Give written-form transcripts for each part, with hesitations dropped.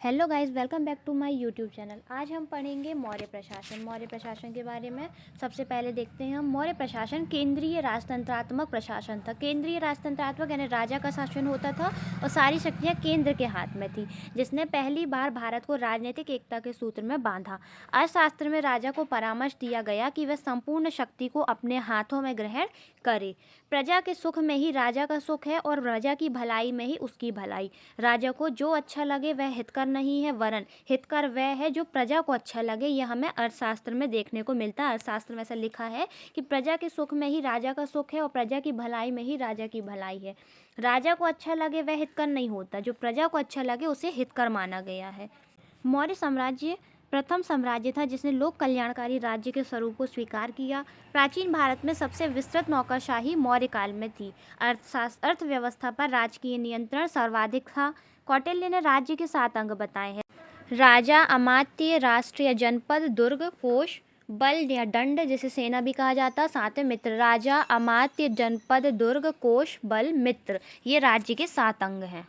Hello guys, welcome back to my YouTube channel. आज हम पढ़ेंगे मौर्य प्रशासन। मौर्य प्रशासन के बारे में सबसे पहले देखते हैं हम। मौर्य प्रशासन केंद्रीय राजतंत्रात्मक प्रशासन था। केंद्रीय राजतंत्रात्मक यानी राजा का शासन होता था और सारी शक्तियां केंद्र के हाथ में थी, जिसने पहली बार भारत को राजनीतिक एकता के सूत्र में बांधा। अर्थशास्त्र में राजा को परामर्श दिया गया कि वह संपूर्ण शक्ति को अपने हाथों में ग्रहण करे। प्रजा के सुख में ही राजा का सुख है और प्रजा की भलाई में ही उसकी भलाई। राजा को जो अच्छा लगे वह हितकर नहीं है, वरन हितकर वह है जो प्रजा को अच्छा लगे। यह हमें अर्थशास्त्र में देखने को मिलता है। अर्थशास्त्र में ऐसा लिखा है कि प्रजा के सुख में ही राजा का सुख है और प्रजा की भलाई में ही राजा की भलाई है। राजा को अच्छा लगे वह हितकर नहीं होता, जो प्रजा को अच्छा लगे उसे हितकर माना गया है। मौर्य साम्राज्य प्रथम साम्राज्य था जिसने लोक कल्याणकारी राज्य के स्वरूप को स्वीकार किया। प्राचीन भारत में सबसे विस्तृत नौकरशाही मौर्य काल में थी। अर्थव्यवस्था पर राजकीय नियंत्रण सर्वाधिक था। कौटिल्य ने राज्य के 7 अंग बताए हैं: राजा, अमात्य, राष्ट्रीय, जनपद, दुर्ग, कोष, बल या दंड जिसे सेना भी कहा जाता। साथ में मित्र। राजा, अमात्य, जनपद, दुर्ग, कोष, बल, मित्र, ये राज्य के 7 अंग हैं।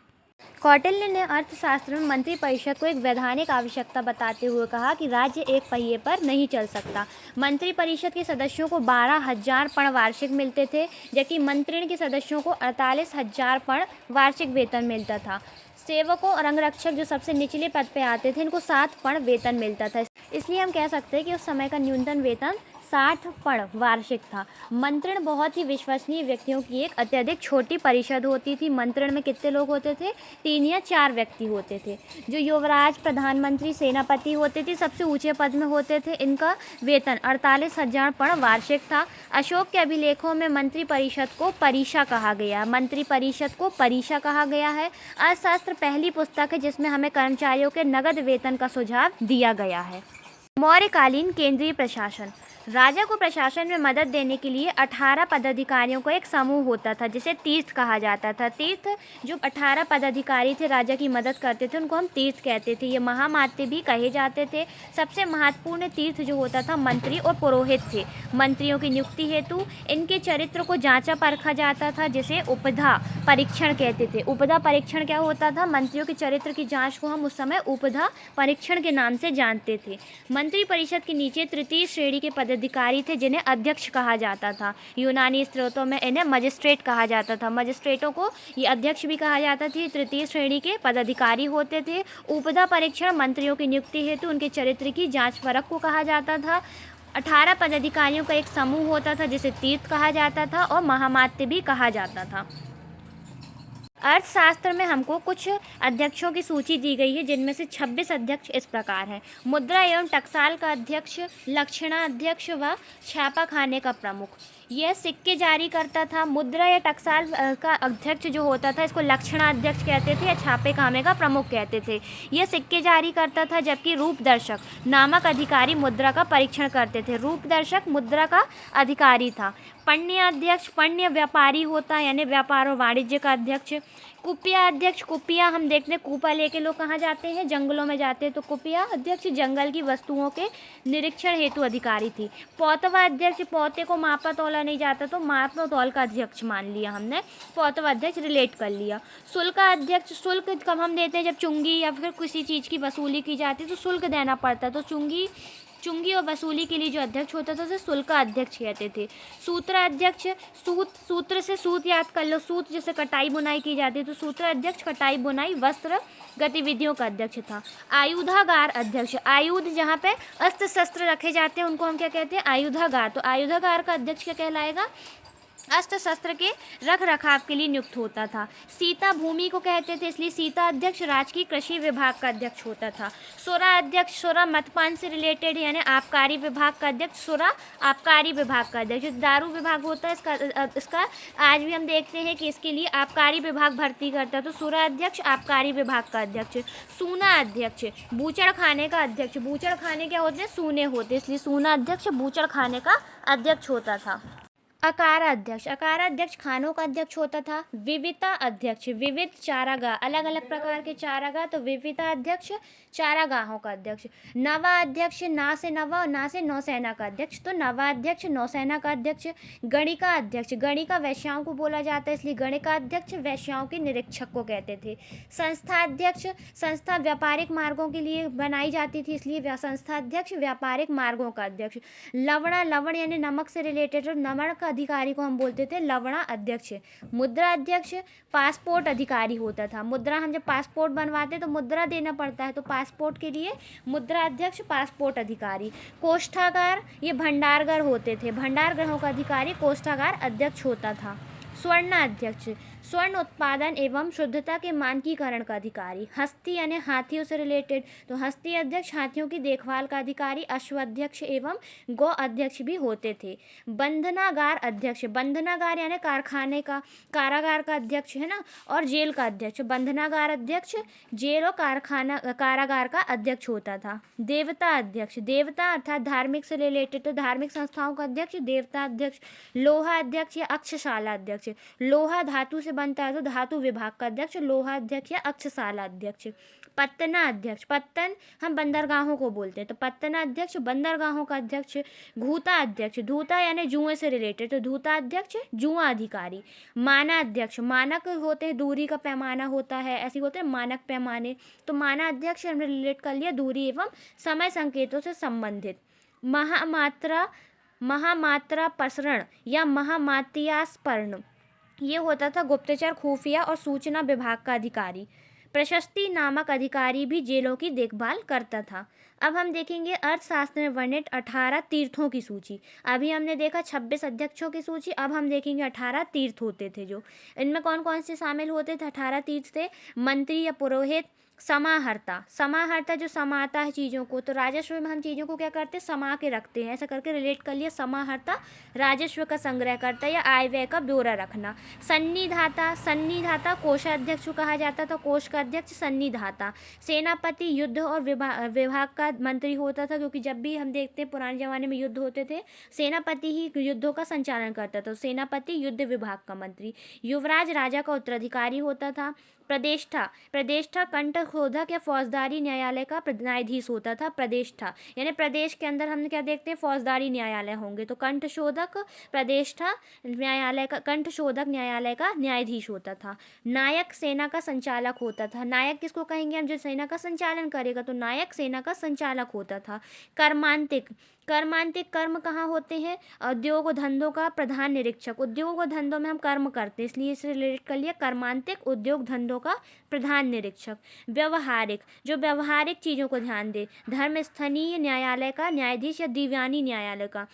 कौटिल्य ने अर्थशास्त्र में मंत्री परिषद को एक वैधानिक आवश्यकता बताते हुए कहा कि राज्य एक पहिए पर नहीं चल सकता। मंत्री परिषद के सदस्यों को 12,000 पर्ण वार्षिक मिलते थे, जबकि मंत्रिण के सदस्यों को 48,000 पर्ण वार्षिक वेतन मिलता था। सेवकों और अंगरक्षक जो सबसे निचले पद पे आते थे, इनको 7 पर्ण वेतन मिलता था। इसलिए हम कह सकते हैं कि उस समय का न्यूनतम वेतन 60 पर्ण वार्षिक था। मंत्रिण बहुत ही विश्वसनीय व्यक्तियों की एक अत्यधिक छोटी परिषद होती थी। मंत्रिण में कितने लोग होते थे? 3 या 4 व्यक्ति होते थे। जो युवराज, प्रधानमंत्री, सेनापति होते थे, सबसे ऊंचे पद में होते थे, इनका वेतन 48,000 पर्ण वार्षिक था। अशोक के अभिलेखों में मंत्री परिषद को परिषा कहा गया। मंत्री परिषद को परिषा कहा गया है। अर्थशास्त्र पहली पुस्तक है जिसमें हमें कर्मचारियों के नगद वेतन का सुझाव दिया गया है। मौर्यकालीन केंद्रीय प्रशासन। राजा को प्रशासन में मदद देने के लिए 18 पदाधिकारियों का एक समूह होता था, जिसे तीर्थ कहा जाता था। तीर्थ जो 18 पदाधिकारी थे राजा की मदद करते थे, उनको हम तीर्थ कहते थे। ये महामात्य भी कहे जाते थे। सबसे महत्वपूर्ण तीर्थ जो होता था मंत्री और पुरोहित थे। मंत्रियों की नियुक्ति हेतु इनके चरित्र को जांचा परखा जाता था, जिसे उपधा परीक्षण कहते थे। उपधा परीक्षण क्या होता था? मंत्रियों के चरित्र की जाँच को हम उस समय उपधा परीक्षण के नाम से जानते थे। मंत्री परिषद के नीचे तृतीय श्रेणी के पदाधिकारी थे, जिन्हें अध्यक्ष कहा जाता था। यूनानी स्रोतों में इन्हें मजिस्ट्रेट कहा जाता था। मजिस्ट्रेटों को ये अध्यक्ष भी कहा जाता था। तृतीय श्रेणी के पदाधिकारी होते थे। उपधा परीक्षण मंत्रियों की नियुक्ति हेतु उनके चरित्र की जांच परख को कहा जाता था। 18 पदाधिकारियों का एक समूह होता था, जिसे तीर्थ कहा जाता था और महामात्य भी कहा जाता था। अर्थशास्त्र में हमको कुछ अध्यक्षों की सूची दी गई है, जिनमें से 26 अध्यक्ष इस प्रकार हैं: मुद्रा एवं टकसाल का अध्यक्ष, लक्षणा अध्यक्ष व छापाखाने का प्रमुख। यह सिक्के जारी करता था। मुद्रा या टकसाल का अध्यक्ष जो होता था, इसको लक्षणा अध्यक्ष कहते थे या छापे खाने का प्रमुख कहते थे। यह सिक्के जारी करता था, जबकि रूपदर्शक नामक अधिकारी मुद्रा का परीक्षण करते थे। रूपदर्शक मुद्रा का अधिकारी था। पण्य अध्यक्ष पण्य व्यापारी होता है, यानी व्यापार और वाणिज्य का अध्यक्ष। कुपिया अध्यक्ष, कुपिया हम देखते हैं कूपा लेके लोग कहाँ जाते हैं? जंगलों में जाते हैं, तो कुपिया अध्यक्ष जंगल की वस्तुओं के निरीक्षण हेतु अधिकारी थी। पौतवा अध्यक्ष, पौते को मापा तोला नहीं जाता तो माप और तौल का अध्यक्ष मान लिया हमने, पौतवा अध्यक्ष रिलेट कर लिया। शुल्क अध्यक्ष, शुल्क कब हम देते हैं? जब चुंगी या फिर किसी चीज़ की वसूली की जाती है तो शुल्क देना पड़ता है, तो चुंगी और वसूली के लिए जो अध्यक्ष होता था उसे शुल्क अध्यक्ष कहते थे। सूत्र अध्यक्ष, सूत्र से सूत याद कर लो, सूत जैसे कटाई बुनाई की जाती है, तो सूत्र अध्यक्ष कटाई बुनाई वस्त्र गतिविधियों का अध्यक्ष था। आयुधागार अध्यक्ष, आयुध जहाँ पे अस्त्र शस्त्र रखे जाते हैं उनको हम क्या कहते हैं? आयुधागार। तो आयुधागार का अध्यक्ष क्या कहलाएगा? अस्त्र शस्त्र के रख रखाव के लिए नियुक्त होता था। सीता भूमि को कहते थे, इसलिए सीता अध्यक्ष राजकीय कृषि विभाग का अध्यक्ष होता था। सुरा अध्यक्ष, सुरा मदपान से रिलेटेड यानी आबकारी विभाग का अध्यक्ष, सुरा आबकारी विभाग का अध्यक्ष। दारू विभाग होता है इसका आज भी हम देखते हैं कि इसके लिए आबकारी विभाग भर्ती करता है, तो सुरा अध्यक्ष आबकारी विभाग का अध्यक्ष। सूना अध्यक्ष, बूचड़ खाने का अध्यक्ष। बूचड़ खाने क्या होते हैं? सूने होते, इसलिए सूना अध्यक्ष बूचड़ खाने का अध्यक्ष होता था। अकारा अध्यक्ष, अकारा अध्यक्ष खानों का अध्यक्ष होता था। विविता अध्यक्ष, विविध चारागाह, अलग अलग प्रकार के चारागाह, तो विविता अध्यक्ष चारागाहों का अध्यक्ष। नवा अध्यक्ष, ना से नवा और ना से नौसेना का अध्यक्ष, तो नवा अध्यक्ष नौसेना का अध्यक्ष। गणिका अध्यक्ष, गणिका वैश्याओं को बोला जाता है, इसलिए गणिका अध्यक्ष वैश्याओं के निरीक्षक को कहते थे। संस्था अध्यक्ष, संस्था व्यापारिक मार्गों के लिए बनाई जाती थी, इसलिए संस्था अध्यक्ष व्यापारिक मार्गों का अध्यक्ष। लवणा, लवण यानी नमक से रिलेटेड, और नमन का अधिकारी को हम बोलते थे लवणा अध्यक्ष। मुद्रा अध्यक्ष पासपोर्ट अधिकारी होता था। मुद्रा, हम जब पासपोर्ट बनवाते तो मुद्रा देना पड़ता है, तो पासपोर्ट के लिए मुद्रा अध्यक्ष पासपोर्ट अधिकारी। कोष्ठागार, ये भंडारगर होते थे, भंडार गृहों का अधिकारी कोष्ठागार अध्यक्ष होता था। स्वर्ण अध्यक्ष, स्वर्ण उत्पादन एवं शुद्धता के मानकीकरण का अधिकारी। हस्ती यानी हाथियों से रिलेटेड, तो हस्ती अध्यक्ष हाथियों की देखभाल का अधिकारी। अश्व अध्यक्ष एवं गौ अध्यक्ष भी होते थे। बंधनागार अध्यक्ष, बंधनागार यानी कारखाने का, कारागार का अध्यक्ष है ना, और जेल का अध्यक्ष। बंधनागार अध्यक्ष जेल और कारखाना कारागार का अध्यक्ष होता था। देवता अध्यक्ष, देवता अर्थात धार्मिक से रिलेटेड, तो धार्मिक संस्थाओं का अध्यक्ष देवता अध्यक्ष। लोहा अध्यक्ष या अक्षशाला अध्यक्ष, लोहा धातु से बनता है, तो धातु विभाग का अध्यक्ष लोहा अध्यक्ष या अक्षशाला अध्यक्ष। पत्तना अध्यक्ष, पत्तन हम बंदरगाहों को बोलते हैं, तो पत्तना अध्यक्ष बंदरगाहों का अध्यक्ष। घूता अध्यक्ष, धूता यानी जुए से रिलेटेड, तो धूता अध्यक्ष जुआ अधिकारी। माना अध्यक्ष, मानक होते हैं, दूरी का पैमाना होता है, ऐसे होते हैं मानक पैमाने, तो माना अध्यक्ष हमने रिलेट कर लिया दूरी एवं समय संकेतों से संबंधित। महामात्रा, महामात्रा प्रसरण या महामात्यास्पर्ण, ये होता था गुप्तचर, खुफिया और सूचना विभाग का अधिकारी। प्रशस्ति नामक अधिकारी भी जेलों की देखभाल करता था। अब हम देखेंगे अर्थशास्त्र में वर्णित 18 तीर्थों की सूची। अभी हमने देखा 26 अध्यक्षों की सूची, अब हम देखेंगे 18 तीर्थ होते थे जो, इनमें कौन कौन से शामिल होते थे। 18 तीर्थ थे मंत्री या पुरोहित, समाहर्ता, समाहर्ता जो समाता है चीज़ों को, तो राजस्व में हम चीज़ों को क्या करते हैं, समा के रखते हैं, ऐसा करके रिलेट कर लिया। समाहर्ता राजस्व का संग्रह करता है या आय व्यय का ब्यौरा रखना। सन्निधाता, सन्निधाता कोषाध्यक्ष को कहा जाता था, कोष का अध्यक्ष सन्निधाता। सेनापति युद्ध और विभाग का मंत्री होता था, क्योंकि जब भी हम देखते हैं पुराने ज़माने में युद्ध होते थे, सेनापति ही युद्धों का संचालन करता था, सेनापति युद्ध विभाग का मंत्री। युवराज राजा का उत्तराधिकारी होता था। प्रदेष्टा, प्रदेष्टा कंठशोधक या फौजदारी न्यायालय का न्यायाधीश होता था। प्रदेष्टा यानी प्रदेश के अंदर हम क्या देखते हैं, फौजदारी न्यायालय होंगे, तो कंठशोधक प्रदेष्टा न्यायालय का, कंठशोधक न्यायालय का न्यायाधीश होता था। नायक सेना का संचालक होता था। नायक किसको कहेंगे हम, जो सेना का संचालन करेगा, तो नायक सेना का संचालक होता था। कर्मांतिक, कर्मांतिक कर्म कहाँ होते हैं, उद्योग और धंधों का प्रधान निरीक्षक। उद्योग और धंधों में हम कर्म करते हैं, इसलिए इसे रिलेट कर लिया कर्मांतिक उद्योग धंधों का प्रधान निरीक्षक। व्यवहारिक, जो व्यवहारिक चीज़ों को ध्यान दे, धर्म स्थानीय न्यायालय का न्यायाधीश या दीवानी न्यायालय का।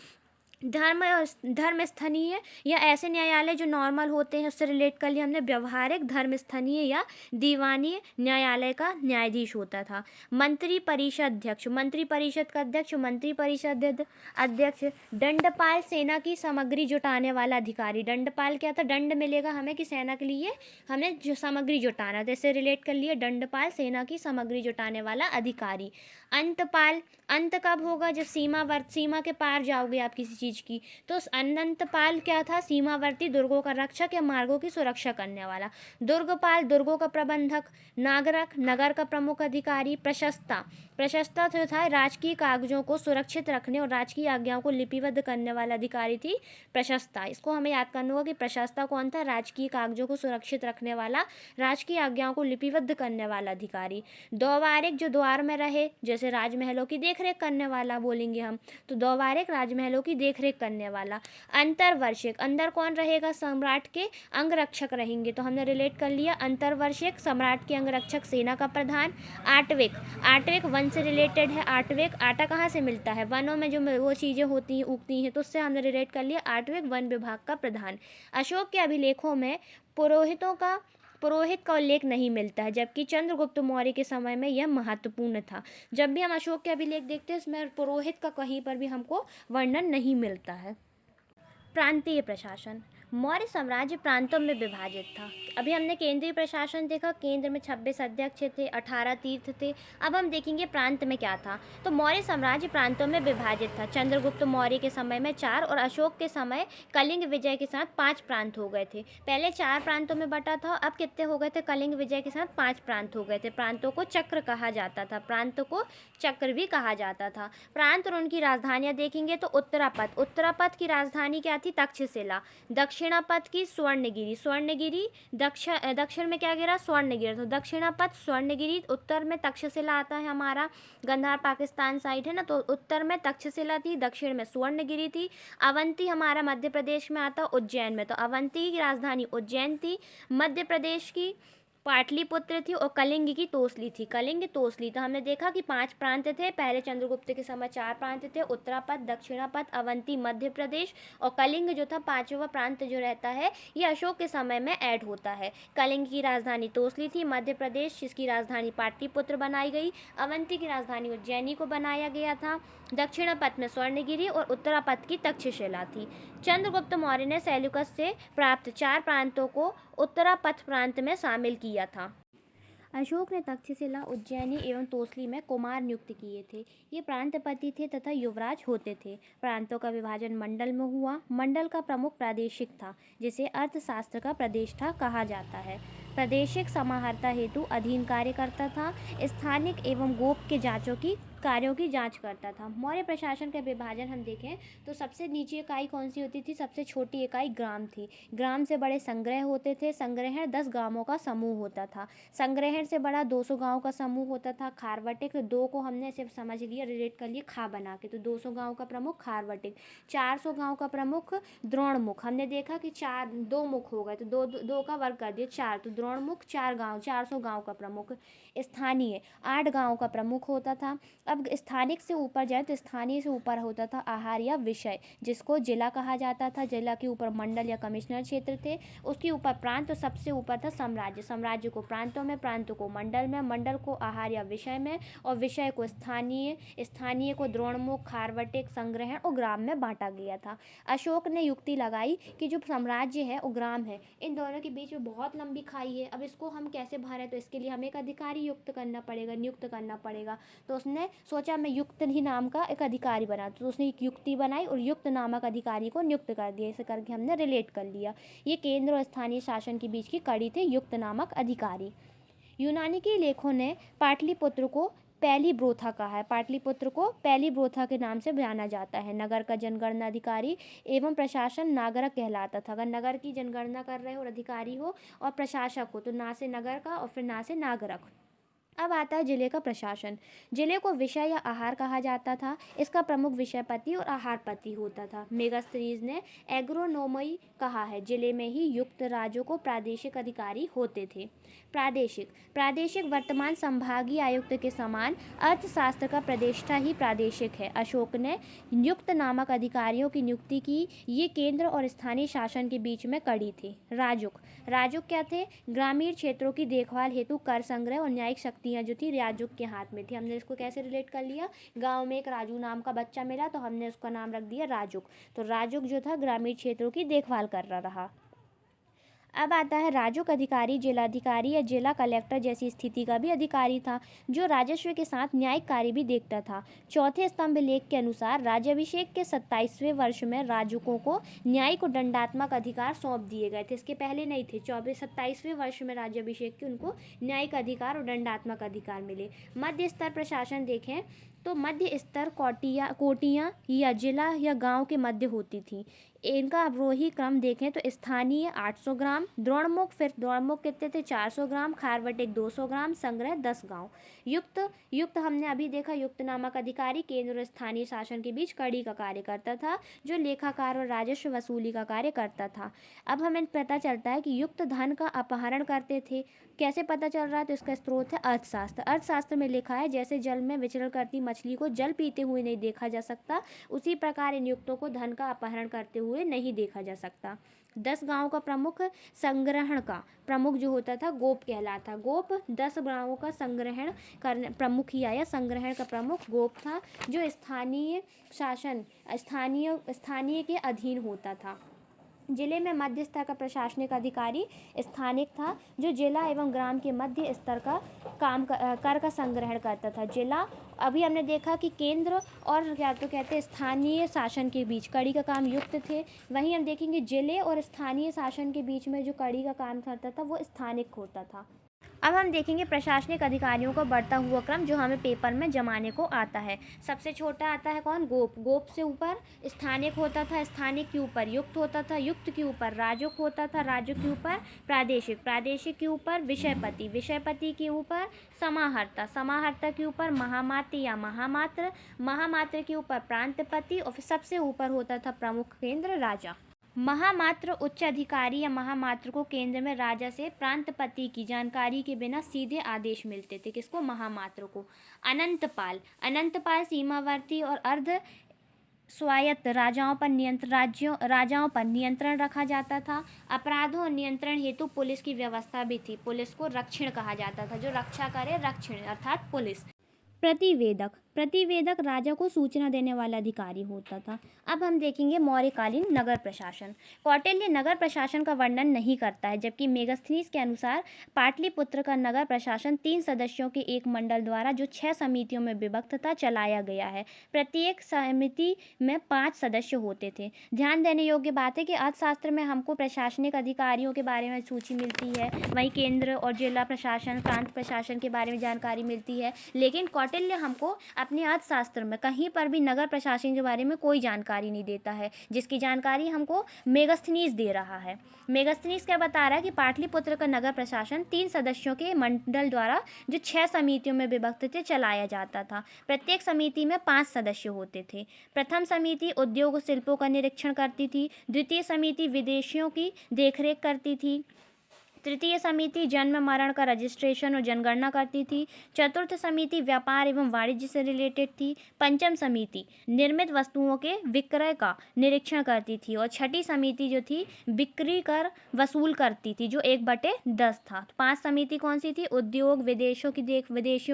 धर्म स्थानीय या ऐसे न्यायालय जो नॉर्मल होते हैं, उससे रिलेट कर लिया हमने व्यवहारिक। धर्म स्थानीय या दीवानी न्यायालय का न्यायाधीश होता था। मंत्री परिषद अध्यक्ष, मंत्री परिषद का अध्यक्ष, मंत्री परिषद अध्यक्ष। दंडपाल, सेना की सामग्री जुटाने वाला अधिकारी। दंडपाल क्या था, दंड मिलेगा हमें कि सेना के लिए हमें जो सामग्री जुटाना, तो इससे रिलेट कर लिया दंडपाल, सेना की सामग्री जुटाने वाला अधिकारी। अंतपाल, अंत कब होगा, जब सीमा के पार जाओगे आप किसी चीज़ की, तो अनंतपाल क्या था, सीमावर्ती दुर्गों का रक्षक या मार्गों की सुरक्षा करने वाला। दुर्गपाल, दुर्गों का प्रबंधक। नागरक, नगर का प्रमुख अधिकारी। प्रशस्ता, प्रशस्ता जो था राजकीय कागजों को सुरक्षित रखने और राजकीय आज्ञाओं को लिपिबद्ध करने वाला अधिकारी थी प्रशस्ता। इसको हमें याद करना होगा कि प्रशस्ता कौन था, राजकीय कागजों को सुरक्षित रखने वाला, राजकीय आज्ञाओं को लिपिबद्ध करने वाला अधिकारी। द्वारिक, जो द्वार में रहे, जैसे राजमहलों की देखरेख करने वाला बोलेंगे हम, तो द्वारिक राजमहलों की देखरेख करने वाला। अंतर्वर्षिक, अंदर कौन रहेगा, सम्राट के अंगरक्षक रहेंगे, तो हमने रिलेट कर लिया अंतर्वर्षिक सम्राट के अंगरक्षक, सेना का प्रधान। आटविक, आटविक वन से रिलेटेड है। आटविक, आटा कहाँ से मिलता है, वनों में जो वो चीज़ें होती हैं उगती हैं, तो उससे हमने रिलेट कर लिया आटविक वन विभाग का प्रधान। अशोक के अभिलेखों में पुरोहित का उल्लेख नहीं मिलता है, जबकि चंद्रगुप्त मौर्य के समय में यह महत्वपूर्ण था। जब भी हम अशोक के अभिलेख देखते हैं, इसमें पुरोहित का कहीं पर भी हमको वर्णन नहीं मिलता है। प्रांतीय प्रशासन, मौर्य साम्राज्य प्रांतों में विभाजित था। अभी हमने केंद्रीय प्रशासन देखा, केंद्र में 26 अध्यक्ष थे, 18 तीर्थ थे। अब हम देखेंगे प्रांत में क्या था। तो मौर्य साम्राज्य प्रांतों में विभाजित था। चंद्रगुप्त मौर्य के समय में 4 और अशोक के समय कलिंग विजय के साथ 5 प्रांत हो गए थे। पहले 4 प्रांतों में बटा था, अब कितने हो गए थे? कलिंग विजय के साथ 5 प्रांत हो गए थे। प्रांतों को चक्र कहा जाता था, प्रांत को चक्र भी कहा जाता था। प्रांत और उनकी राजधानियां देखेंगे तो उत्तरापथ की राजधानी क्या थी? तक्षशिला। दक्षिणापथ की स्वर्णगिरी। दक्षिण में क्या गिरा? स्वर्णगिरी। तो दक्षिणापथ स्वर्णगिरी, उत्तर में तक्षशिला आता है हमारा, गंधार पाकिस्तान साइड है ना, तो उत्तर में तक्षशिला थी, दक्षिण में स्वर्णगिरी थी। अवंती हमारा मध्य प्रदेश में आता, उज्जैन में, तो अवंती की राजधानी उज्जैन थी। मध्य प्रदेश की पाटलिपुत्र थी और कलिंग की तोसली। तो हमने देखा कि 5 प्रांत थे। पहले चंद्रगुप्त के समय 4 प्रांत थे, उत्तरापथ, दक्षिणापथ, अवंती, मध्य प्रदेश, और कलिंग जो था 5वां प्रांत जो रहता है ये अशोक के समय में ऐड होता है। कलिंग की राजधानी तोसली थी। मध्य प्रदेश जिसकी राजधानी पाटलिपुत्र बनाई गई। अवंती की राजधानी उज्जैनी को बनाया गया था। दक्षिणापथ में स्वर्णगिरी और उत्तरापथ की तक्षशिला थी। चंद्रगुप्त मौर्य ने सेल्यूकस से प्राप्त 4 प्रांतों को उत्तरापथ प्रांत में शामिल किया था। अशोक ने तक्षशिला, उज्जैनी एवं तोसली में कुमार नियुक्त किए थे। ये प्रांतपति थे तथा युवराज होते थे। प्रांतों का विभाजन मंडल में हुआ। मंडल का प्रमुख प्रादेशिक था, जिसे अर्थशास्त्र का प्रतिष्ठा कहा जाता है। प्रादेशिक समाहर्ता हेतु अधीन कार्य करता था। स्थानिक एवं गोप्य कार्यों की जांच करता था। मौर्य प्रशासन का विभाजन हम देखें तो सबसे नीचे इकाई कौन सी होती थी? सबसे छोटी इकाई ग्राम थी। ग्राम से बड़े संग्रह होते थे। संग्रहण 10 गांवों का समूह होता था। संग्रहण से बड़ा 200 गांव का समूह होता था। खारवटिक 2 को हमने सिर्फ समझ लिया, रिलेट कर लिया खा बना के, तो 200 गांव का प्रमुख खारवटिक। 400 गांव का प्रमुख द्रोणमुख। हमने देखा कि 2 मुख हो गए, तो 2 का वर्ग कर दिया 4, तो द्रोणमुख 400 गांव का प्रमुख। स्थानीय 8 गांव का प्रमुख होता था। अब स्थानिक से ऊपर जाए तो स्थानीय से ऊपर होता था आहार या विषय, जिसको जिला कहा जाता था। जिला के ऊपर मंडल या कमिश्नर क्षेत्र थे। उसके ऊपर प्रांत, तो सबसे ऊपर था साम्राज्य। साम्राज्य को प्रांतों में, प्रांतों को मंडल में, मंडल को आहार या विषय में, और विषय को स्थानीय को द्रोणमुख, खारवटिक, संग्रहण और ग्राम में बांटा गया था। अशोक ने युक्ति लगाई कि जो साम्राज्य है और ग्राम है, इन दोनों के बीच में बहुत लंबी खाई है। अब इसको हम कैसे भरें? तो इसके लिए हमें एक अधिकारी नियुक्त करना पड़ेगा। तो उसने सोचा मैं युक्त ही नाम का एक अधिकारी बना, तो उसने एक युक्ति बनाई और युक्त नामक अधिकारी को नियुक्त कर दिया। इसे करके हमने रिलेट कर लिया। ये केंद्र और स्थानीय शासन के बीच की कड़ी थे युक्त नामक अधिकारी। यूनानी के लेखों ने पाटलिपुत्र को पहली ब्रोथा कहा है। पाटलिपुत्र को पहली ब्रोथा के नाम से जाना जाता है। नगर का जनगणना अधिकारी एवं प्रशासन नागरक कहलाता था। अगर नगर की जनगणना कर रहे हो और अधिकारी हो और प्रशासक हो, तो ना से नगर का और फिर ना से नागरक। अब आता है जिले का प्रशासन। जिले को विषय या आहार कहा जाता था। इसका प्रमुख विषयपति और आहारपति होता था। मेगास्थनीज ने एग्रोनोमी कहा है। जिले में ही युक्त राज्यों को प्रादेशिक अधिकारी होते थे। प्रादेशिक वर्तमान संभागीय आयुक्त के समान अर्थशास्त्र का प्रतिष्ठा ही प्रादेशिक है। अशोक ने युक्त नामक अधिकारियों की नियुक्ति की। ये केंद्र और स्थानीय शासन के बीच में कड़ी थी। राजुक क्या थे? ग्रामीण क्षेत्रों की देखभाल हेतु कर संग्रह और न्यायिक शक्तियाँ जो थी राजुक के हाथ में थी। हमने इसको कैसे रिलेट कर लिया? गांव में एक राजू नाम का बच्चा मिला, तो हमने उसका नाम रख दिया राजुक। तो राजुक जो था ग्रामीण क्षेत्रों की देखभाल कर रहा। अब आता है राजुक अधिकारी जिलाधिकारी या जिला कलेक्टर जैसी स्थिति का भी अधिकारी था, जो राजस्व के साथ न्यायिक कार्य भी देखता था। चौथे स्तंभ लेख के अनुसार राज्याभिषेक के 27वें वर्ष में राजुकों को न्यायिक और दंडात्मक अधिकार सौंप दिए गए थे। इसके पहले नहीं थे। 27वें वर्ष में राज्याभिषेक के उनको न्यायिक अधिकार और दंडात्मक अधिकार मिले। मध्य स्तर प्रशासन देखें तो मध्य स्तर कोटियाँ या जिला या गांव के मध्य होती थी। इनका अवरोही क्रम देखें तो स्थानीय 800 ग्राम, द्रोणमुख कितने थे? 400 ग्राम, खारवटिक 200 ग्राम, संग्रह 10 गांव। युक्त हमने अभी देखा, युक्त नामक अधिकारी केंद्र और स्थानीय शासन के बीच कड़ी का कार्य करता था, जो लेखाकार और राजस्व वसूली का कार्य करता था। अब हमें पता चलता है कि युक्त धन का अपहरण करते थे। कैसे पता चल रहा है? तो इसका स्रोत है अर्थशास्त्र में लिखा है, जैसे जल में विचरण करती मछली को जल पीते हुए नहीं देखा जा सकता, उसी प्रकार इन युक्तों को धन का अपहरण करते हुए नहीं देखा जा सकता। 10 गांवों का प्रमुख, संग्रहण का प्रमुख जो होता था गोप कहलाता। गोप 10 गांवों का संग्रहण करने प्रमुख ही आया। संग्रहण का प्रमुख गोप था, जो स्थानीय के अधीन होता था। जिले में मध्य स्तर का प्रशासनिक अधिकारी स्थानिक था, जो जिला एवं ग्राम के मध्य स्तर का कर का संग्रहण करता था। जिला, अभी हमने देखा कि केंद्र और क्या तो कहते हैं स्थानीय शासन के बीच कड़ी का काम युक्त थे। वहीं हम देखेंगे जिले और स्थानीय शासन के बीच में जो कड़ी का काम करता था वो स्थानिक होता था। अब हम देखेंगे प्रशासनिक अधिकारियों का बढ़ता हुआ क्रम, जो हमें पेपर में जमाने को आता है। सबसे छोटा आता है कौन? गोप। गोप से ऊपर स्थानिक होता था, स्थानिक के ऊपर युक्त होता था, युक्त के ऊपर राजुक होता था, राजुक के ऊपर प्रादेशिक, प्रादेशिक के ऊपर विषयपति, विषयपति के ऊपर समाहर्ता, समाहर्ता के ऊपर महामात्र या महामात्र, महामात्र के ऊपर प्रांतपति और फिर सबसे ऊपर होता था प्रमुख केंद्र राजा। महामात्र उच्च अधिकारी या महामात्र को केंद्र में राजा से प्रांतपति की जानकारी के बिना सीधे आदेश मिलते थे। किसको? महामात्र को। अनंतपाल, अनंतपाल सीमावर्ती और अर्ध स्वायत्त राजाओं पर नियंत्रण रखा जाता था। अपराधों और नियंत्रण हेतु पुलिस की व्यवस्था भी थी। पुलिस को रक्षण कहा जाता था, जो रक्षा करे, रक्षण अर्थात पुलिस। प्रतिवेदक, प्रतिवेदक राजा को सूचना देने वाला अधिकारी होता था। अब हम देखेंगे मौर्यकालीन नगर प्रशासन। कौटिल्य नगर प्रशासन का वर्णन नहीं करता है, जबकि मेगास्थनीज के अनुसार पाटलिपुत्र का नगर प्रशासन 3 सदस्यों के एक मंडल द्वारा, जो 6 समितियों में विभक्त था, चलाया गया है। प्रत्येक समिति में 5 सदस्य होते थे। ध्यान देने योग्य बात है कि अर्थशास्त्र में हमको प्रशासनिक अधिकारियों के बारे में सूची मिलती है, वहीं केंद्र और जिला प्रशासन, प्रांत प्रशासन के बारे में जानकारी मिलती है, लेकिन कौटिल्य हमको अपने अर्थशास्त्र में कहीं पर भी नगर प्रशासन के बारे में कोई जानकारी नहीं देता है, जिसकी जानकारी हमको मेगास्थनीज दे रहा है। मेगास्थनीज क्या बता रहा है कि पाटलिपुत्र का नगर प्रशासन 3 सदस्यों के मंडल द्वारा, जो 6 समितियों में विभक्त थे, चलाया जाता था। प्रत्येक समिति में 5 सदस्य होते थे। प्रथम समिति उद्योग और शिल्पों का निरीक्षण करती थी। द्वितीय समिति विदेशियों की देखरेख करती थी। तृतीय समिति जन्म मरण का रजिस्ट्रेशन और जनगणना करती थी। चतुर्थ समिति व्यापार एवं वाणिज्य से रिलेटेड थी। पंचम समिति निर्मित वस्तुओं के विक्रय का निरीक्षण करती थी। और छठी समिति जो थी बिक्री कर वसूल करती थी, जो 1/10 था। 5 समिति कौन सी थी? उद्योग, विदेशियों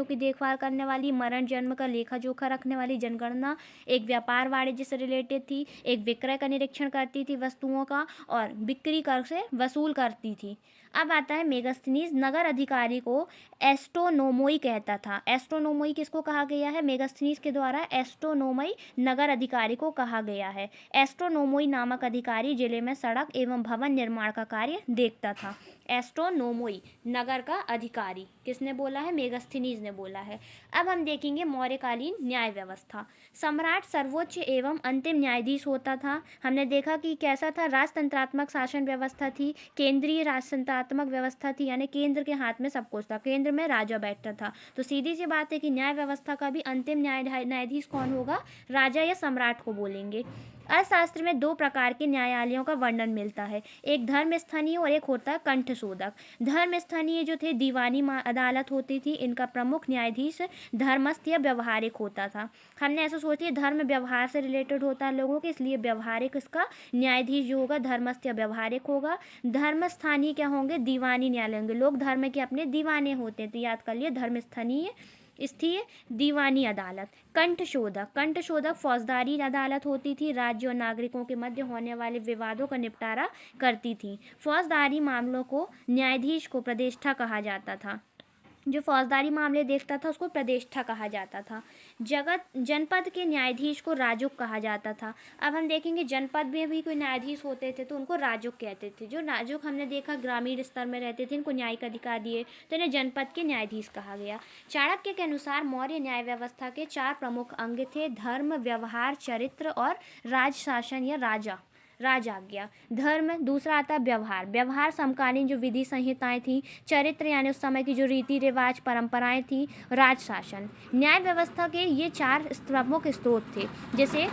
की देखभाल करने वाली, मरण जन्म का लेखा जोखा रखने वाली, जनगणना, एक व्यापार वाणिज्य से रिलेटेड थी, एक विक्रय का निरीक्षण करती थी वस्तुओं का, और बिक्री कर से वसूल करती थी। अब आता है मेगास्थनीज नगर अधिकारी को एस्ट्रोनोमोई कहता था। एस्ट्रोनोमोई किसको कहा गया है? मेगास्थनीज के द्वारा एस्ट्रोनोमोई नगर अधिकारी को कहा गया है। एस्ट्रोनोमोई नामक अधिकारी जिले में सड़क एवं भवन निर्माण का कार्य देखता था। एस्ट्रोनोमोई नगर का अधिकारी किसने बोला है? मेगास्थनीज ने बोला है। अब हम देखेंगे मौर्यकालीन न्याय व्यवस्था। सम्राट सर्वोच्च एवं अंतिम न्यायाधीश होता था। हमने देखा कि कैसा था? राजतंत्रात्मक शासन व्यवस्था थी, केंद्रीय राजतंत्रात्मक व्यवस्था थी, यानी केंद्र के हाथ में सब कुछ था, केंद्र में राजा बैठता था। तो सीधी सी बात है कि न्याय व्यवस्था का भी अंतिम न्यायाधीश कौन होगा? राजा या सम्राट को बोलेंगे। अर्थशास्त्र में 2 प्रकार के न्यायालयों का वर्णन मिलता है, एक धर्मस्थनीय और एक होता है कंठशोधक। धर्मस्थनीय जो थे दीवानी अदालत होती थी, इनका प्रमुख न्यायाधीश धर्मस्थ या व्यवहारिक होता था। हमने ऐसा सोचिए धर्म व्यवहार से रिलेटेड होता है लोगों के, इसलिए व्यवहारिक इसका न्यायाधीश जो होगा धर्मस्थ या व्यवहारिक होगा। धर्मस्थानीय क्या होंगे? दीवानी न्यायालय होंगे, लोग धर्म के अपने दीवाने होते हैं, तो याद कर लिए धर्मस्थनीय स्थीय दीवानी अदालत। कंठशोधक, कंठशोधक फौजदारी अदालत होती थी, राज्य और नागरिकों के मध्य होने वाले विवादों का निपटारा करती थी। फौजदारी मामलों को न्यायाधीश को प्रतिष्ठा कहा जाता था, जो फौजदारी मामले देखता था उसको प्रतिष्ठा कहा जाता था। जनपद के न्यायाधीश को राजुक कहा जाता था। अब हम देखेंगे जनपद में भी कोई न्यायाधीश होते थे तो उनको राजुक कहते थे। जो राजुक हमने देखा ग्रामीण स्तर में रहते थे, इनको न्यायिक अधिकार दिए तो इन्हें जनपद के न्यायाधीश कहा गया। चाणक्य के अनुसार मौर्य न्याय व्यवस्था के 4 प्रमुख अंग थे, धर्म, व्यवहार, चरित्र और राजशासन या राजाज्ञा। धर्म, दूसरा आता है व्यवहार, व्यवहार समकालीन जो विधि संहिताएं थी। चरित्र यानी उस समय की जो रीति रिवाज परंपराएं थी। राजशासन, न्याय व्यवस्था के ये 4 प्रमुख स्रोत थे, जैसे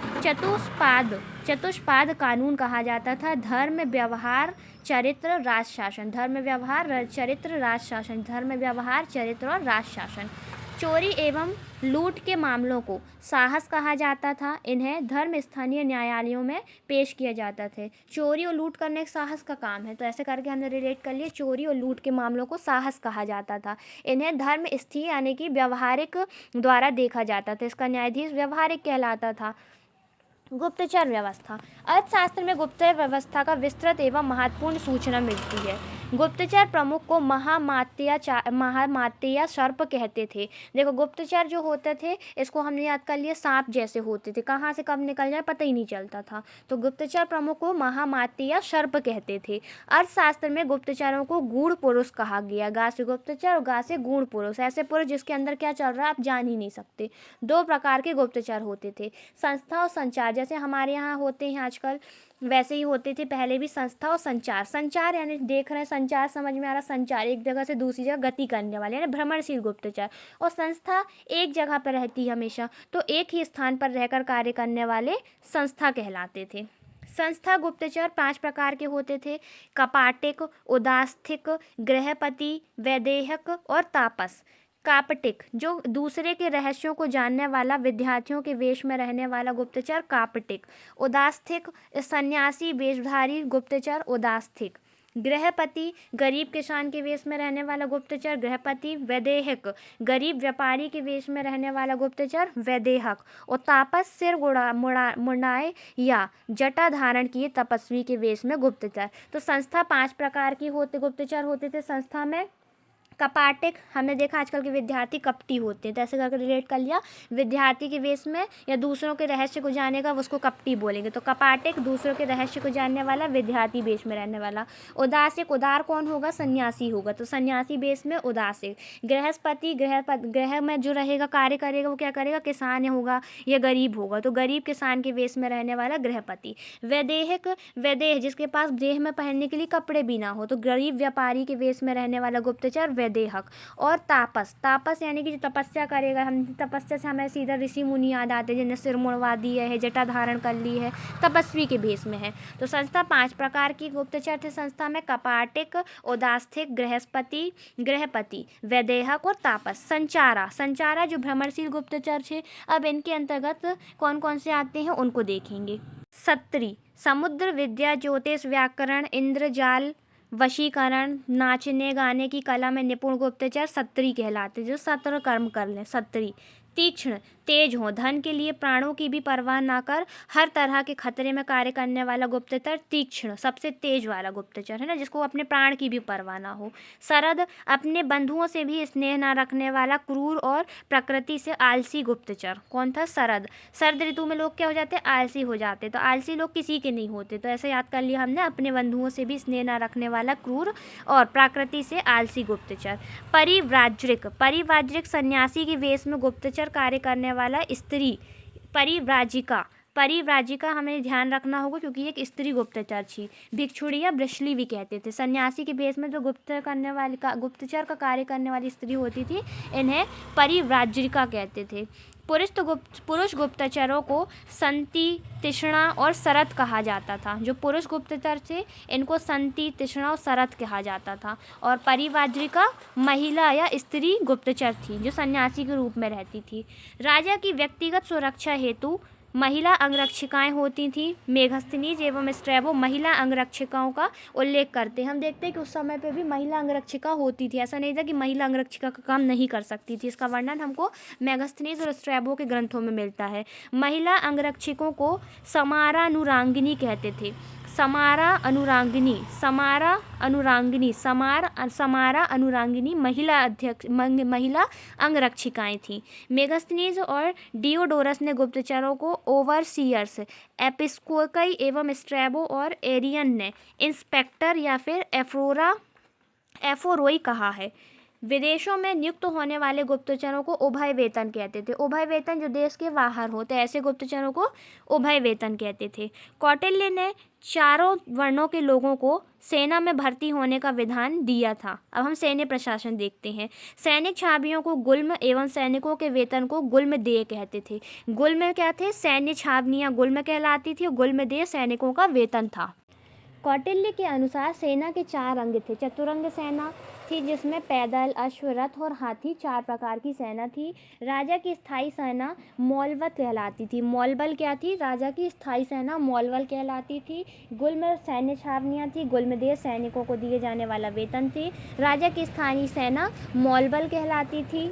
चतुष्पाद कानून कहा जाता था। धर्म, व्यवहार, चरित्र, राजशासन, धर्म, व्यवहार, चरित्र, राजशासन, धर्म, व्यवहार, चरित्र और राजशासन। चोरी एवं लूट के मामलों को साहस कहा जाता था, इन्हें धर्म स्थानीय न्यायालयों में पेश किया जाता थे। चोरी और लूट करने एक साहस का काम है, तो ऐसे करके हमने रिलेट कर लिया, चोरी और लूट के मामलों को साहस कहा जाता था, इन्हें धर्म स्थीय यानी कि व्यवहारिक द्वारा देखा जाता था, इसका न्यायाधीश व्यवहारिक कहलाता था। गुप्तचर व्यवस्था। अर्थशास्त्र में गुप्तचर व्यवस्था का विस्तृत एवं महत्वपूर्ण सूचना मिलती है। गुप्तचर प्रमुख को महामात्य सर्प कहते थे। देखो, गुप्तचर जो होते थे, इसको हमने याद कर लिया, सांप जैसे होते थे, कहाँ से कब निकल जाए पता ही नहीं चलता था। तो गुप्तचर प्रमुख को महामात्य सर्प कहते थे। अर्थशास्त्र में गुप्तचरों को गूढ़ पुरुष कहा गया। गा से गुप्तचर और गा से गूढ़ पुरुष, ऐसे पुरुष जिसके अंदर क्या चल रहा है आप जान ही नहीं सकते। दो प्रकार के गुप्तचर होते थे, संस्था और संचार। जैसे हमारे यहाँ होते हैं आजकल, वैसे ही होते थे पहले भी, संस्था और संचार। संचार यानी देख रहे हैं, संचार समझ में आ रहा, संचार एक जगह से दूसरी जगह गति करने वाले यानी भ्रमणशील गुप्तचर। और संस्था एक जगह पर रहती है हमेशा, तो एक ही स्थान पर रहकर कार्य करने वाले संस्था कहलाते थे। संस्था गुप्तचर 5 प्रकार के होते थे, कपाटिक, उदास्थिक, गृहपति, वैदेहक और तापस। कापटिक, जो दूसरे के रहस्यों को जानने वाला, विद्यार्थियों के वेश में रहने वाला गुप्तचर कापटिक। उदास्थिक, सन्यासी वेशधारी गुप्तचर उदास्थिक। गृहपति, गरीब किसान के वेश में रहने वाला गुप्तचर गृहपति। वैदेहक, गरीब व्यापारी के वेश में रहने वाला गुप्तचर वैदेहक। और तापस, सिर मुंडाए या जटा धारण किए तपस्वी के वेश में गुप्तचर। तो संस्था 5 प्रकार की गुप्तचर होते थे संस्था में। कपाटिक, हमने देखा आजकल के विद्यार्थी कपटी होते हैं, तो ऐसे करके रिलेट कर लिया, विद्यार्थी के वेश में या दूसरों के रहस्य को जानने का, उसको कपटी बोलेंगे। तो कपाटिक, दूसरों के रहस्य को जानने वाला, विद्यार्थी वेश में रहने वाला। उदासिक, उदार कौन होगा, सन्यासी होगा, तो सन्यासी वेश में उदासिक। गृहस्पति, गृह में जो रहेगा कार्य करेगा, वो क्या करेगा, किसान होगा या गरीब होगा, तो गरीब किसान के वेश में रहने वाला गृहपति। वैदेहिक, वैदेह जिसके पास देह में पहनने के लिए कपड़े भी ना हो, तो गरीब व्यापारी के वेश में रहने वाला गुप्तचर वैदेहक। और तापस, तापस यानी कि जो तपस्या करेगा, हम तपस्या से हमें सीधा ऋषि मुनि याद आते हैं, जिन्हें सिर मुड़वा दिया है, जटा धारण कर ली है, तपस्वी के भेष में है। तो संस्था 5 प्रकार की गुप्तचर थे संस्था में, कपाटिक, उदास्थिक, गृहपति, वैदेहक और तापस। संचारा, संचारा जो भ्रमणशील गुप्तचर थे, अब इनके अंतर्गत कौन कौन से आते हैं उनको देखेंगे। सत्री, समुद्र विद्या, ज्योतिष, व्याकरण, इंद्रजाल, वशीकरण, नाचने गाने की कला में निपुण गुप्तचर सत्री कहलाते, जो सत्र कर्म कर लें, सत्री। तीक्ष्ण, तेज हो, धन के लिए प्राणों की भी परवाह ना कर हर तरह के खतरे में कार्य करने वाला गुप्तचर तीक्ष्ण, सबसे तेज वाला गुप्तचर है ना, जिसको अपने प्राण की भी परवाह ना हो। सरद, अपने बंधुओं से भी स्नेह ना रखने वाला क्रूर और प्रकृति से आलसी गुप्तचर। कौन था, सरद। शरद ऋतु में लोग क्या हो जाते हैं, आलसी हो जाते, तो आलसी लोग किसी के नहीं होते, तो ऐसे याद कर लिया हमने, अपने बंधुओं से भी स्नेह ना रखने वाला क्रूर और प्रकृति से आलसी गुप्तचर। परिव्राजक, परिव्राजक सन्यासी के वेश में गुप्तचर कार्य करने वाला स्त्री। परिव्राजिका, परिव्राजिका हमें ध्यान रखना होगा क्योंकि एक स्त्री गुप्तचर थी। भिक्षुड़ी या वृषली भी कहते थे। सन्यासी के वेश में जो गुप्तचर का कार्य करने वाली स्त्री होती थी, इन्हें परिव्राजिका कहते थे। पुरुष गुप्तचरों को संति, तिष्णा और शरत कहा जाता था। जो पुरुष गुप्तचर थे इनको संति, तिष्णा और शरत कहा जाता था। और परिव्राजिका महिला या स्त्री गुप्तचर थी जो सन्यासी के रूप में रहती थी। राजा की व्यक्तिगत सुरक्षा हेतु महिला अंगरक्षिकाएं होती थी। मेगस्थनीज एवं स्ट्रैबो महिला अंगरक्षिकाओं का उल्लेख करते हैं। हम देखते हैं कि उस समय पे भी महिला अंगरक्षिका होती थी, ऐसा नहीं था कि महिला अंगरक्षिका का काम नहीं कर सकती थी। इसका वर्णन हमको मेगस्थनीज और स्ट्रैबो के ग्रंथों में मिलता है। महिला अंगरक्षिकों को समारानुरांगिनी कहते थे। समारा अनुरांगिनी, समारा अनुरांगिनी महिला अंगरक्षिकाएं थीं। मेगस्थनीज और डियोडोरस ने गुप्तचरों को ओवरसीयर्स, एपिस्कोकई एवं स्ट्रैबो और एरियन ने इंस्पेक्टर या फिर एफोरोई कहा है। विदेशों में नियुक्त होने वाले गुप्तचरों को उभय वेतन कहते थे। उभय वेतन जो देश के बाहर होते, ऐसे गुप्तचरों को उभय वेतन कहते थे। कौटिल्य ने चारों वर्णों के लोगों को सेना में भर्ती होने का विधान दिया था। अब हम सैन्य प्रशासन देखते हैं। सैनिक छावनियों को गुल्म एवं सैनिकों के वेतन को गुल्म देय कहते थे। गुल्म क्या थे, सैन्य छावनियाँ गुल्म कहलाती थी और गुल्म देय सैनिकों का वेतन था। कौटिल्य के अनुसार सेना के 4 अंग थे। चतुरंग सेना थी जिसमें पैदल, अश्व, रथ और हाथी 4 प्रकार की सेना थी। राजा की स्थायी सेना मौलवत कहलाती थी। मौलबल क्या थी, राजा की स्थायी सेना मौलबल कहलाती थी। गुल्म सैन्य छावनियाँ थी, गुल्मदेय सैनिकों को दिए जाने वाला वेतन थी। राजा की स्थायी सेना मौलबल कहलाती थी।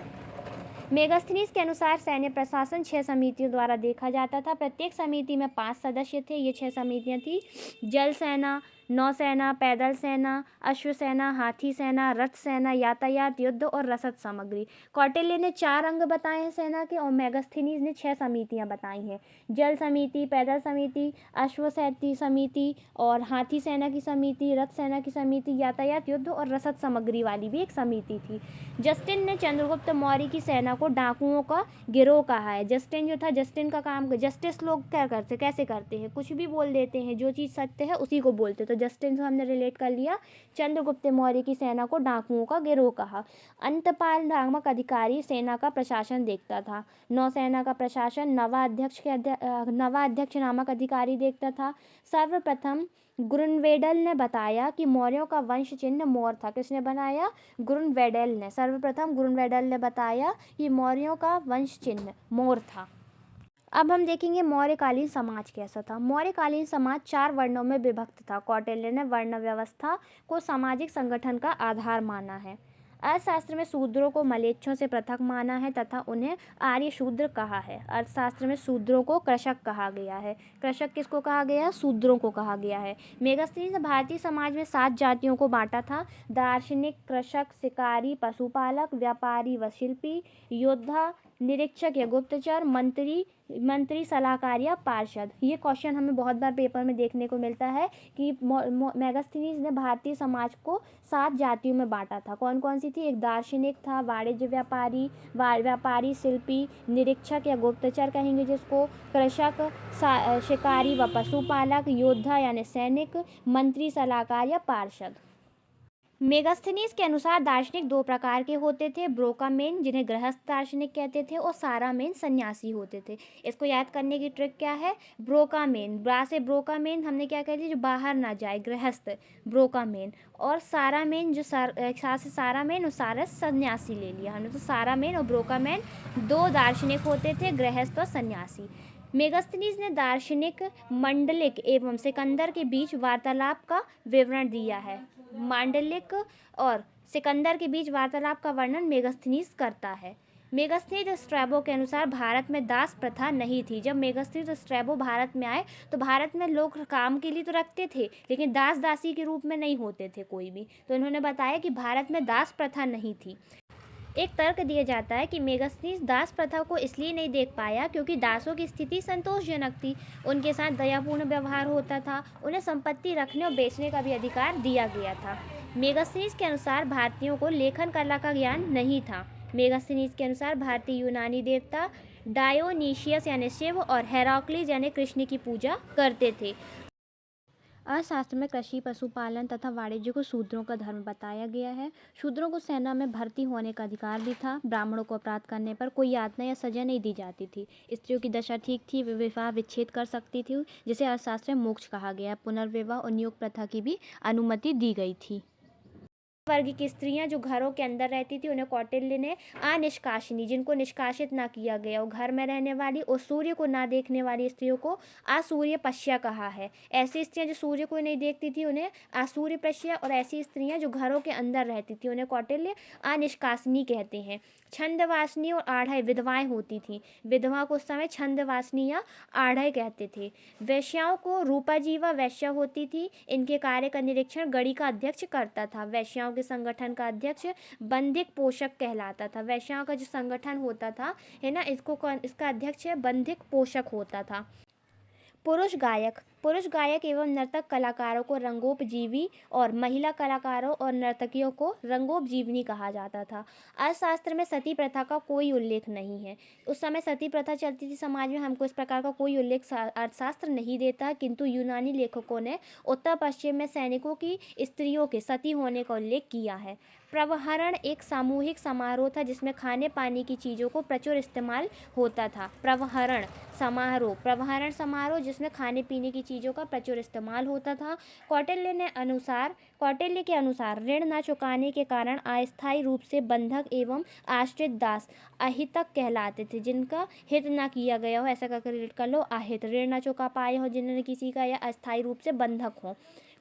मेगास्थनीज के अनुसार सैन्य प्रशासन 6 समितियों द्वारा देखा जाता था। प्रत्येक समिति में 5 सदस्य थे। ये 6 समितियां थी: जल सेना, नौसेना, पैदल सेना, अश्व सेना, हाथी सेना, रथ सेना, यातायात, युद्ध और रसद सामग्री। कौटिल्य ने 4 अंग बताए हैं सेना के, और मेगास्थनीज ने 6 समितियां बताई हैं: जल समिति, पैदल समिति, अश्व समिति और हाथी सेना की समिति, रथ सेना की समिति, यातायात, युद्ध और रसद सामग्री वाली भी एक समिति थी। जस्टिन ने चंद्रगुप्त मौर्य की सेना को डाकुओं का गिरोह कहा है। जस्टिन जो था, जस्टिन का काम, जस्टिस लोग क्या करते, कैसे करते हैं, कुछ भी बोल देते हैं, जो चीज़ सत्य है उसी को बोलते। तो जस्टिन से हमने रिलेट कर लिया। चंद्रगुप्त मौर्य की सेना को डाकुओं का गिरोह कहा। अंतपाल नामक अधिकारी सेना का प्रशासन देखता था। नौसेना का प्रशासन नवाध्यक्ष नामक अधिकारी देखता था। सर्वप्रथम ग्रुनवेडल ने बताया कि मौर्यों का वंश चिन्ह मोर था। किसने बनाया? ग्रुनवेडल ने। सर्वप्रथम ग्रुनवेडल ने बताया कि मौर्यों का वंश चिन्ह मोर था। अब हम देखेंगे मौर्यकालीन समाज कैसा था। मौर्यकालीन समाज 4 वर्णों में विभक्त था। कौटिल्य ने वर्ण व्यवस्था को सामाजिक संगठन का आधार माना है। अर्थशास्त्र में शूद्रों को मलेच्छों से पृथक माना है तथा उन्हें आर्य शूद्र कहा है। अर्थशास्त्र में शूद्रों को कृषक कहा गया है। कृषक किसको कहा गया? शूद्रों को कहा गया है। मेगास्थनीज ने भारतीय समाज में 7 जातियों को बांटा था: दार्शनिक, कृषक, शिकारी, पशुपालक, व्यापारी व शिल्पी, योद्धा, निरीक्षक या गुप्तचर, मंत्री सलाहकार या पार्षद। ये क्वेश्चन हमें बहुत बार पेपर में देखने को मिलता है कि मेगास्थनीज ने भारतीय समाज को 7 जातियों में बांटा था। कौन कौन सी थी? एक दार्शनिक था, वाणिज्य व्यापारी, शिल्पी, निरीक्षक या गुप्तचर कहेंगे जिसको, कृषक, शिकारी व पशुपालक, योद्धा यानी सैनिक, मंत्री सलाहकार या पार्षद। मेगास्थनीज के अनुसार दार्शनिक 2 प्रकार के होते थे: ब्रोकामेन, जिन्हें गृहस्थ दार्शनिक कहते थे, और सारामेन, सन्यासी होते थे। इसको याद करने की ट्रिक क्या है? ब्रोकामेन, ब्रा से ब्रोकामेन हमने क्या कह दिया? जो बाहर ना जाए, गृहस्थ, ब्रोकामेन। और सारामेन, जो सारामेन और सारस, सन्यासी ले लिया हमने। तो सारामेन और ब्रोकामेन 2 दार्शनिक होते थे, गृहस्थ और सन्यासी। मेगास्थनीज ने दार्शनिक मांडलिक एवं सिकंदर के बीच वार्तालाप का विवरण दिया है। मांडलिक और सिकंदर के बीच वार्तालाप का वर्णन मेगास्थनीज करता है। मेगास्थनीज और स्ट्रैबो के अनुसार भारत में दास प्रथा नहीं थी। जब मेगास्थनीज और स्ट्रैबो भारत में आए तो भारत में लोग काम के लिए तो रखते थे, लेकिन दास दासी के रूप में नहीं होते थे कोई भी। तो इन्होंने बताया कि भारत में दास प्रथा नहीं थी। एक तर्क दिया जाता है कि मेगास्थनीज दास प्रथा को इसलिए नहीं देख पाया क्योंकि दासों की स्थिति संतोषजनक थी। उनके साथ दयापूर्ण व्यवहार होता था। उन्हें संपत्ति रखने और बेचने का भी अधिकार दिया गया था। मेगास्थनीज के अनुसार भारतीयों को लेखन कला का ज्ञान नहीं था। मेगास्थनीज के अनुसार भारतीय यूनानी देवता डायोनीशियस यानी शिव और हेराक्लीज यानी कृष्ण की पूजा करते थे। अर्थशास्त्र में कृषि, पशुपालन तथा वाणिज्य को शूद्रों का धर्म बताया गया है। शूद्रों को सेना में भर्ती होने का अधिकार भी था। ब्राह्मणों को अपराध करने पर कोई यातना या सजा नहीं दी जाती थी। स्त्रियों की दशा ठीक थी, वे विवाह विच्छेद कर सकती थी, जिसे अर्थशास्त्र में मोक्ष कहा गया। पुनर्विवाह और नियोग प्रथा की भी अनुमति दी गई थी। वर्ग की स्त्रियां जो घरों के अंदर रहती थी उन्हें कौटिल्य ने अनिष्कासिनी, जिनको निष्कासित ना किया गया, और घर में रहने वाली और सूर्य को ना देखने वाली स्त्रियों को असूर्यपश्या कहा है। ऐसी स्त्रियां जो सूर्य को नहीं देखती थी उन्हें असूर्यपश्या, और ऐसी स्त्रियां जो घरों के अंदर रहती थी उन्हें कौटिल्य अनिष्कासिनी कहते हैं। छंदवासिनी और आढ़य विधवाएं होती थीं। विधवा को उस समय छंदवासिनी या आढ़य कहते थे। वैश्याओं को रूपाजीवा वैश्या होती थी। इनके कार्य का निरीक्षण गढ़ी का अध्यक्ष करता था। वैश्याओं के संगठन का अध्यक्ष बंधिक पोषक कहलाता था। वैश्याओं का जो संगठन होता था है ना, इसका अध्यक्ष बंधिक पोषक होता था। पुरुष गायक एवं नर्तक कलाकारों को रंगोपजीवी और महिला कलाकारों और नर्तकियों को रंगोपजीवनी कहा जाता था। अर्थशास्त्र में सती प्रथा का कोई उल्लेख नहीं है। उस समय सती प्रथा चलती थी समाज में, हमको इस प्रकार का कोई उल्लेख अर्थशास्त्र नहीं देता, किंतु यूनानी लेखकों ने उत्तर पश्चिम में सैनिकों की स्त्रियों के सती होने का उल्लेख किया है। प्रवहरण एक सामूहिक समारोह था जिसमें खाने पानी की चीज़ों को प्रचुर इस्तेमाल होता था। प्रवहरण समारोह जिसमें खाने पीने की चीज़ों का प्रचुर इस्तेमाल होता था। कौटिल्य के अनुसार ऋण न चुकाने के कारण अस्थायी रूप से बंधक एवं आश्रित दास अहितक कहलाते थे। जिनका हित ना किया गया हो, ऐसा करके रीड कर लो, अहित, ऋण न चुका पाए हो जिन्होंने किसी का, या अस्थायी रूप से बंधक हो।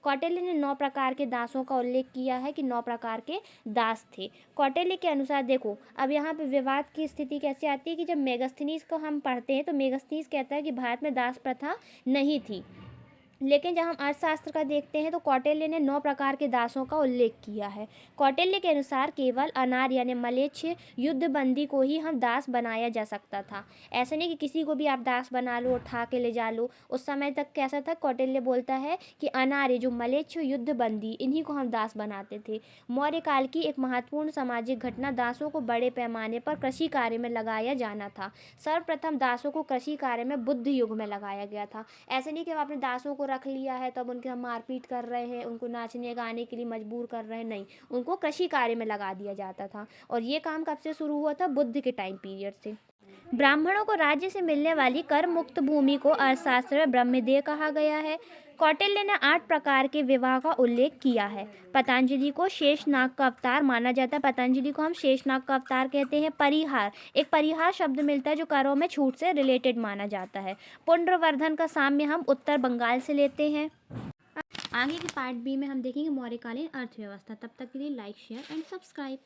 कौटिल्य ने 9 प्रकार के दासों का उल्लेख किया है कि 9 प्रकार के दास थे। कौटिल्य के अनुसार देखो, अब यहाँ पे विवाद की स्थिति कैसे आती है कि जब मेगास्थनीज को हम पढ़ते हैं तो मेगास्थनीज कहता है कि भारत में दास प्रथा नहीं थी, लेकिन जब हम अर्थशास्त्र का देखते हैं तो कौटिल्य ने 9 प्रकार के दासों का उल्लेख किया है। कौटिल्य के अनुसार केवल अनार यानी मलेच्छ युद्धबंदी को ही हम दास बनाया जा सकता था। ऐसा नहीं कि किसी को भी आप दास बना लो, उठा के ले जा लो। उस समय तक कैसा था, कौटिल्य बोलता है कि अनार्य जो मलेच्छ युद्धबंदी, इन्हीं को हम दास बनाते थे। मौर्य काल की एक महत्वपूर्ण सामाजिक घटना, दासों को बड़े पैमाने पर कृषि कार्य में लगाया जाना था। सर्वप्रथम दासों को कृषि कार्य में बुद्ध युग में लगाया गया था। ऐसे नहीं कि हम अपने दासों को रख लिया है तब उनके हम मारपीट कर रहे हैं, उनको नाचने गाने के लिए मजबूर कर रहे हैं, नहीं, उनको कृषि कार्य में लगा दिया जाता था। और ये काम कब से शुरू हुआ था, बुद्ध के टाइम पीरियड से। ब्राह्मणों को राज्य से मिलने वाली कर मुक्त भूमि को अर्थशास्त्र में ब्रह्मदेय कहा गया है। कौटिल्य ने 8 प्रकार के विवाह का उल्लेख किया है। पतंजलि को शेषनाग का अवतार माना जाता है। पतंजलि को हम शेषनाग का अवतार कहते हैं। परिहार, एक परिहार शब्द मिलता है जो करों में छूट से रिलेटेड माना जाता है। पुंड्रवर्धन का साम्य हम उत्तर बंगाल से लेते हैं। आगे के पार्ट बी में हम देखेंगे मौर्यकालीन अर्थव्यवस्था। तब तक के लिए लाइक, शेयर एंड सब्सक्राइब।